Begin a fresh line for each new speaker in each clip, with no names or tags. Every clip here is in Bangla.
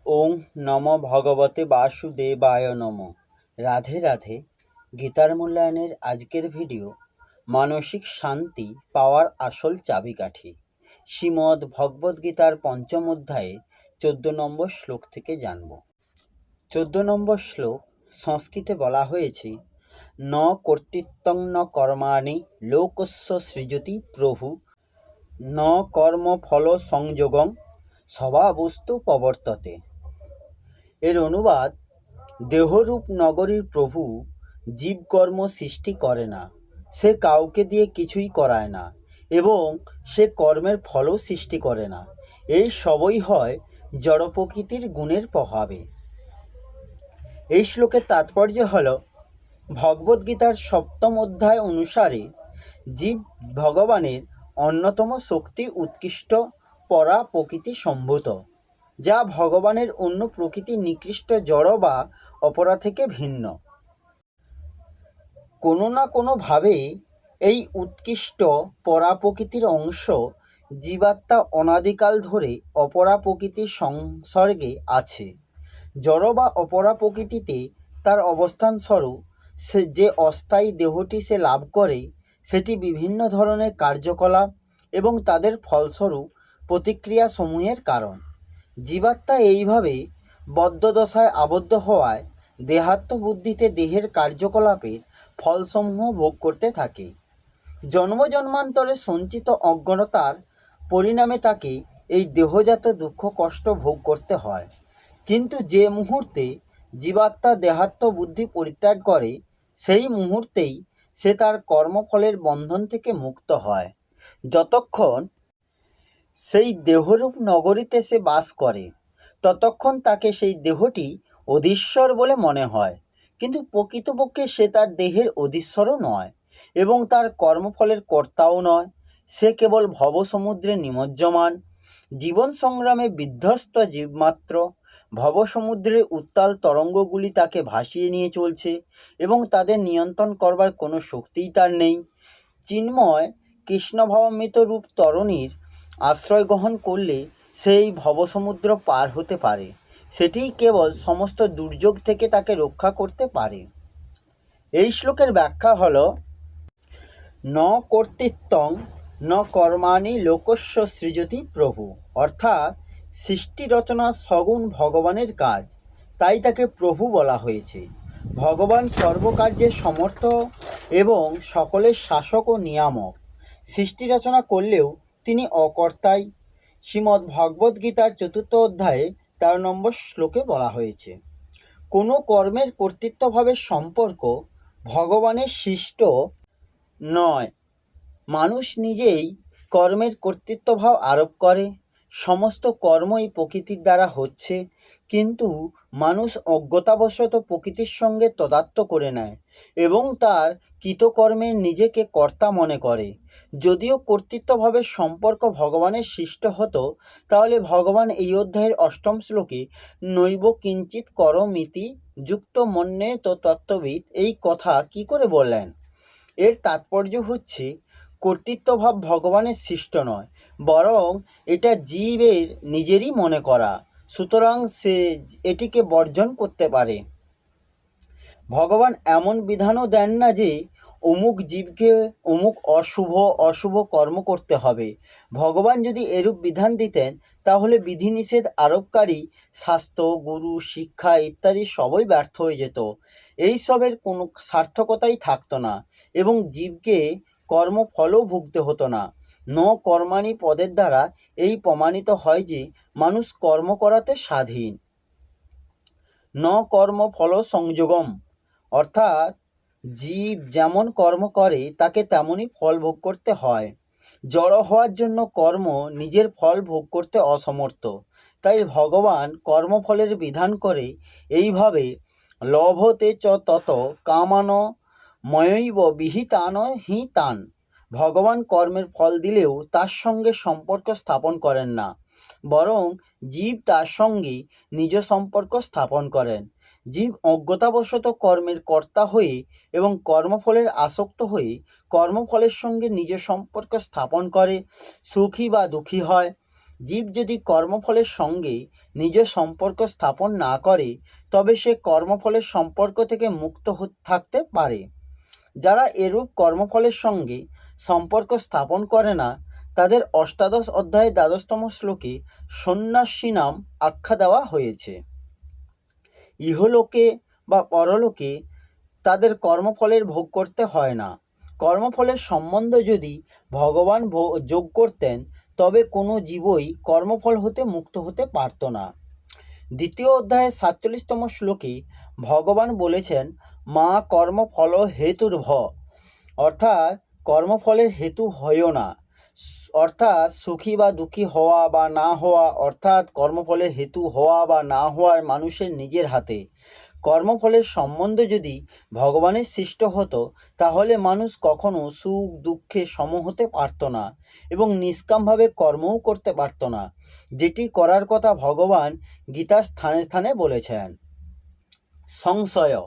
ওং নম ভগবতে বাসুদেবায় নম। রাধে রাধে। গীতার মূল্যায়নের আজকের ভিডিও মানসিক শান্তি পাওয়ার আসল চাবিকাঠি। শ্রীমদ্ ভগবদ্গীতার পঞ্চম অধ্যায়ে 14 নম্বর শ্লোক থেকে জানব। 14 নম্বর শ্লোক সংস্কৃতে বলা হয়েছে, ন কর্তৃত্বং ন কর্মাণি লোকস্য সৃজতি প্রভু, ন কর্ম ফল সংযোগং স্বভাবস্তু প্রবর্ততে। এর অনুবাদ, দেহরূপ নগরীর প্রভু জীবকর্ম সৃষ্টি করে না, সে কাউকে দিয়ে কিছুই করায় না এবং সে কর্মের ফলও সৃষ্টি করে না। এই সবই হয় জড় প্রকৃতির গুণের প্রভাবে। এই শ্লোকের তাৎপর্য হল, ভগবদ্গীতার 7ম অধ্যায় অনুসারে জীব ভগবানের অন্যতম শক্তি উৎকৃষ্ট পরা প্রকৃতি সম্ভূত, যা ভগবানের অন্য প্রকৃতি নিকৃষ্ট জড় বা অপরা থেকে ভিন্ন। কোনো না কোনোভাবে এই উৎকৃষ্ট পরা প্রকৃতির অংশ জীবাত্মা অনাদিকাল ধরে অপরা প্রকৃতির সংসর্গে আছে। জড় বা অপরা প্রকৃতিতে তার অবস্থানস্বরূপ সে যে অস্থায়ী দেহটি সে লাভ করে, সেটি বিভিন্ন ধরনের কার্যকলাপ এবং তাদের ফলস্বরূপ প্রতিক্রিয়া সমূহের কারণ। জীবাত্মা এইভাবে বদ্ধদশায় আবদ্ধ হওয়ায় দেহাত্মবুদ্ধিতে দেহের কার্যকলাপের ফলসমূহ ভোগ করতে থাকে। জন্মজন্মান্তরে সঞ্চিত অজ্ঞতার পরিণামে তাকে এই দেহজাত দুঃখ কষ্ট ভোগ করতে হয়। কিন্তু যে মুহূর্তে জীবাত্মা দেহাত্মবুদ্ধি পরিত্যাগ করে, সেই মুহূর্তেই সে তার কর্মফলের বন্ধন থেকে মুক্ত হয়। যতক্ষণ সেই দেহরূপ নগরীতে সে বাস করে, ততক্ষণ তাকে সেই দেহটি অধীশ্বর বলে মনে হয়, কিন্তু প্রকৃতপক্ষে সে তার দেহের অধীশ্বরও নয় এবং তার কর্মফলের কর্তাও নয়। সে কেবল ভবসমুদ্রে নিমজ্জমান জীবন সংগ্রামে বিধ্বস্ত জীবমাত্র। ভবসমুদ্রের উত্তাল তরঙ্গগুলি তাকে ভাসিয়ে নিয়ে চলছে এবং তাদের নিয়ন্ত্রণ করবার কোনো শক্তিই তার নেই। চিন্ময় কৃষ্ণভাবামৃত রূপ তরণীর আশ্রয় গ্রহণ করলে সেই ভবসমুদ্র পার হতে পারে। সেটিই কেবল সমস্ত দুর্যোগ থেকে তাকে রক্ষা করতে পারে। এই শ্লোকের ব্যাখ্যা হল, ন কর্তৃত্বং ন কর্মাণি লোকস্য সৃজতি প্রভু, অর্থাৎ সৃষ্টি রচনা সগুণ ভগবানের কাজ, তাই তাকে প্রভু বলা হয়েছে। ভগবান সর্বকার্যের সমর্থ এবং সকলের শাসক ও নিয়ামক। সৃষ্টি রচনা করলেও তিনি অকর্তাই। শ্রীমদ্ ভগবদ্গীতার 4th অধ্যায়ে 13 নম্বর শ্লোকে বলা হয়েছে, কোনো কর্মের কর্তৃত্বভাবের সম্পর্ক ভগবানের সৃষ্ট নয়। মানুষ নিজেই কর্মের কর্তৃত্বভাব আরোপ করে। সমস্ত কর্মই প্রকৃতির দ্বারা হচ্ছে, কিন্তু মানুষ অজ্ঞতাবশত প্রকৃতির সঙ্গে তদাত্ম করে নেয় এবং তার কৃতকর্মের নিজেকে কর্তা মনে করে। যদিও কর্তৃত্বভাবের সম্পর্ক ভগবানের সৃষ্ট হতো, তাহলে ভগবান এই অধ্যায়ের 8ম শ্লোকে নৈব কিঞ্চিৎ করমিতি যুক্ত মন্যে তো তত্ত্ববিদ এই কথা কি করে বললেন? এর তাৎপর্য হচ্ছে, কর্তৃত্বভাব ভগবানের সৃষ্ট নয়, বরং এটা জীবের নিজেরই মনে করা। সুতরাং সে এটিকে বর্জন করতে পারে। ভগবান এমন বিধানও দেন না যে অমুক জীবকে অমুক অশুভ কর্ম করতে হবে। ভগবান যদি এরূপ বিধান দিতেন, তাহলে বিধিনিষেধ আরোপকারী শাস্ত্র, গুরু, শিক্ষা ইত্যাদি সবই ব্যর্থ হয়ে যেত। এইসবের কোনো সার্থকতাই থাকতো না এবং জীবকে কর্মফলও ভুগতে হতো না। ন কর্মাণি পদের দ্বারা এই প্রমাণিত হয় যে মানুষ কর্ম করাতে স্বাধীন। ন কর্ম ফল সংযোগম, অর্থাৎ জীব যেমন কর্ম করে তাকে তেমনই ফল ভোগ করতে হয়। জড় হওয়ার জন্য কর্ম নিজের ফল ভোগ করতে অসমর্থ। তাই ভগবান কর্মফলের বিধান করে এইভাবে, লভতে চ তত কামান ময়ৈব বিহিতান হি তান। ভগবান কর্মের ফল দিলেও তার সঙ্গে সম্পর্ক স্থাপন করেন না, বরং জীব তার সঙ্গে নিজ সম্পর্ক স্থাপন করেন। জীব অজ্ঞতাবশত কর্মের কর্তা হয়ে এবং কর্মফলের আসক্ত হয়ে কর্মফলের সঙ্গে নিজ সম্পর্ক স্থাপন করে সুখী বা দুঃখী হয়। জীব যদি কর্মফলের সঙ্গে নিজ সম্পর্ক স্থাপন না করে তবে সে কর্মফলের সম্পর্ক থেকে মুক্ত থাকতে পারে। যারা এরূপ কর্মফলের সঙ্গে সম্পর্ক স্থাপন করে না তাদের অষ্টাদশ অধ্যায়ে ১২তম শ্লোকে সন্ন্যাসী নাম আখ্যা দেওয়া হয়েছে। ইহলোকে বা পরলোকে তাদের কর্মফলের ভোগ করতে হয় না। কর্মফলের সম্বন্ধ যদি ভগবান যোগ করতেন তবে কোনো জীবই কর্মফল হতে মুক্ত হতে পারত না। দ্বিতীয় অধ্যায়ে ৪৭তম শ্লোকে ভগবান বলেছেন মা কর্মফল হেতুর্ভ, অর্থাৎ কর্মফলের হেতু হয়ও না। অর্থাৎ সুখী বা দুঃখী হওয়া বা না হওয়া, অর্থাৎ কর্মফলের হেতু হওয়া বা না হওয়ার মানুষের নিজের হাতে। কর্মফলের সম্বন্ধ যদি ভগবানের সৃষ্ট হতো তাহলে মানুষ কখনো সুখ দুঃখে সম হতে পারত না এবং নিষ্কামভাবে কর্মও করতে পারত না, যেটি করার কথা ভগবান গীতার স্থানে স্থানে বলেছেন। সংশয়,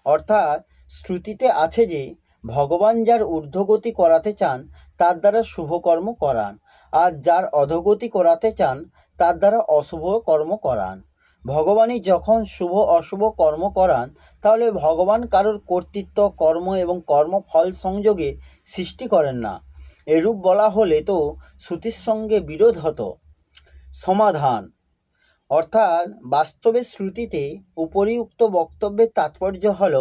অর্থাৎ শ্রুতিতে আছে যে ভগবান যার ঊর্ধ্বগতি করাতে চান তার দ্বারা শুভকর্ম করান, আর যার অধোগতি করাতে চান তার দ্বারা অশুভ কর্ম করান। ভগবানই যখন শুভ অশুভ কর্ম করান তাহলে ভগবান কারোর কর্তৃত্ব কর্ম এবং কর্মফল সংযোগে সৃষ্টি করেন না। এরূপ বলা হলে তো শ্রুতির সঙ্গে বিরোধ হতো। সমাধান, অর্থাৎ বাস্তবে শ্রুতিতে উপরিউক্ত বক্তব্যের তাৎপর্য হল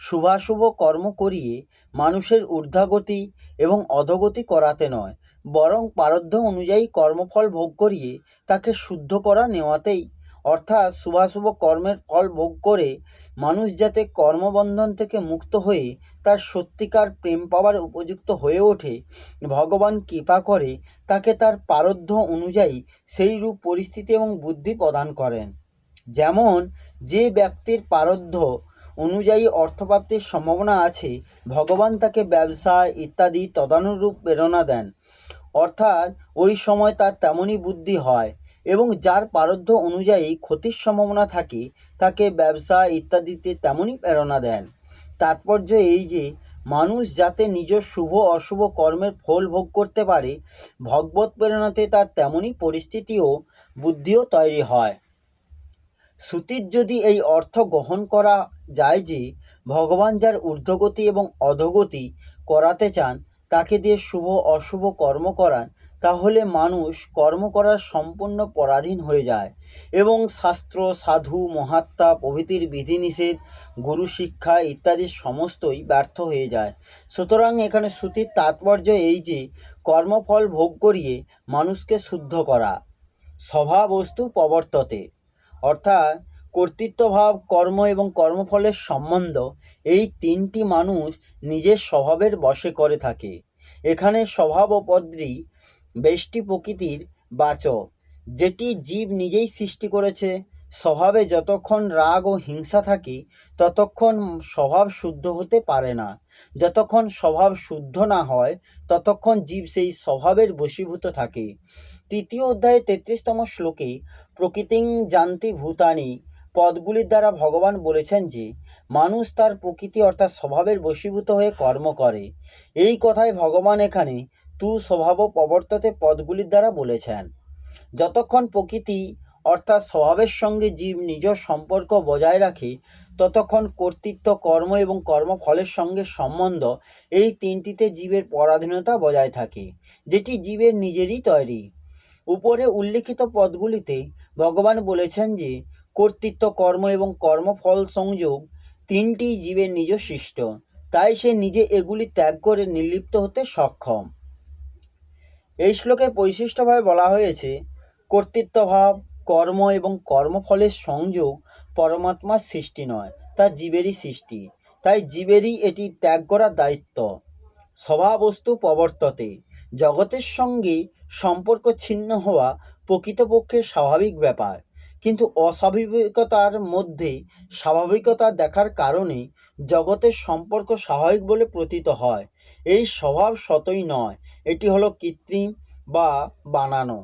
শুভাশুভ কর্ম করিয়ে মানুষের ঊর্ধ্বগতি এবং অধোগতি করাতে নয়, বরং প্রারব্ধ অনুযায়ী কর্মফল ভোগ করিয়ে তাকে শুদ্ধ করা নেওয়াতেই। অর্থাৎ শুভাশুভ কর্মের ফল ভোগ করে মানুষ যাতে কর্মবন্ধন থেকে মুক্ত হয়ে তার সত্যিকার প্রেম পাওয়ার উপযুক্ত হয়ে ওঠে, ভগবান কৃপা করে তাকে তার প্রারব্ধ অনুযায়ী সেই রূপ পরিস্থিতি এবং বুদ্ধি প্রদান করেন। যেমন যে ব্যক্তির প্রারব্ধ অনুযায়ী অর্থপ্রাপ্তির সম্ভাবনা আছে ভগবান তাকে ব্যবসা ইত্যাদি তদানুরূপ প্রেরণা দেন, অর্থাৎ ওই সময় তার তেমনই বুদ্ধি হয়। এবং যার প্রারব্ধ অনুযায়ী ক্ষতির সম্ভাবনা থাকে তাকে ব্যবসা ইত্যাদিতে তেমনই প্রেরণা দেন। তাৎপর্য এই যে মানুষ যাতে নিজ শুভ অশুভ কর্মের ফল ভোগ করতে পারে, ভগবত প্রেরণাতে তার তেমনই পরিস্থিতি ও বুদ্ধিও তৈরি হয়। শ্রুতির যদি এই অর্থ গ্রহণ করা যায় যে ভগবান যার ঊর্ধ্বগতি এবং অধোগতি করাতে চান তাকে দিয়ে শুভ অশুভ কর্ম করান, তাহলে মানুষ কর্ম করার সম্পূর্ণ পরাধীন হয়ে যায় এবং শাস্ত্র সাধু মহাত্মা প্রভৃতির বিধিনিষেধ গুরু শিক্ষা ইত্যাদি সমস্তই ব্যর্থ হয়ে যায়। সুতরাং এখানে শ্রুতির তাৎপর্য এই যে কর্মফল ভোগ করিয়ে মানুষকে শুদ্ধ করা। স্বভাবস্তু প্রবর্ততে, অর্থাৎ কর্তৃত্বভাব কর্ম এবং কর্মফলের সম্বন্ধ এই তিনটি মানুষ নিজের স্বভাবের বশে করে থাকে। এখানে স্বভাব ও পদ্রী ব্যষ্টি প্রকৃতির বাচক, যেটি জীব নিজেই সৃষ্টি করেছে। স্বভাবে যতক্ষণ রাগ ও হিংসা থাকে ততক্ষণ স্বভাব শুদ্ধ হতে পারে না। যতক্ষণ স্বভাব শুদ্ধ না হয় ততক্ষণ জীব সেই স্বভাবের বশীভূত থাকে। তৃতীয় অধ্যায়ে ৩৩তম শ্লোকে প্রকৃতিং যান্তি ভূতানি পদগুলির দ্বারা ভগবান বলেছেন যে মানুষ তার প্রকৃতি অর্থাৎ স্বভাবের বশীভূত হয়ে কর্ম করে। এই কথায় ভগবান এখানে তু স্বভাব প্রবর্ততে পদগুলির দ্বারা বলেছেন। যতক্ষণ প্রকৃতি অর্থাৎ স্বভাবের সঙ্গে জীব নিজ সম্পর্ক বজায় রাখে ততক্ষণ কর্তৃত্ব কর্ম এবং কর্মফলের সঙ্গে সম্বন্ধ এই তিনটিতে জীবের পরাধীনতা বজায় থাকে, যেটি জীবের নিজেরই তৈরি। উপরে উল্লিখিত পদগুলিতে ভগবান বলেছেন যে কর্তৃত্ব কর্ম এবং কর্মফল সংযোগ তিনটি জীবের নিজ সৃষ্ট, তাই সে নিজে এগুলি ত্যাগ করে নির্লিপ্ত হতে সক্ষম। এই শ্লোকে বৈশিষ্ট্যভাবে বলা হয়েছে কর্তৃত্বভাব কর্ম এবং কর্মফলের সংযোগ পরমাত্মার সৃষ্টি নয়, তা জীবেরই সৃষ্টি, তাই জীবেরই এটি ত্যাগ করার দায়িত্ব। স্বভাবস্তু প্রবর্ততে, জগতের সঙ্গে সম্পর্ক ছিন্ন হওয়া প্রকৃতপক্ষে স্বাভাবিক ব্যাপার, কিন্তু অস্বাভাবিকতার মধ্যে স্বাভাবিকতা দেখার কারণে জগতের সম্পর্ক স্বাভাবিক বলে প্রতীত হয়। এই স্বভাব সতই নয়, এটি হলো কৃত্রিম বা বানানো।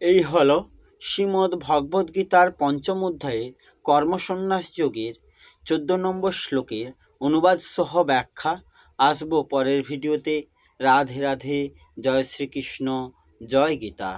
এই হলো শ্রীমদ্ ভগবদ্গীতার পঞ্চম অধ্যায়ে কর্মসন্ন্যাস যোগের 14 নম্বর শ্লোকের অনুবাদ সহ ব্যাখ্যা। আসবো পরের ভিডিওতে। রাধে রাধে, জয় শ্রীকৃষ্ণ, জয় গীতা।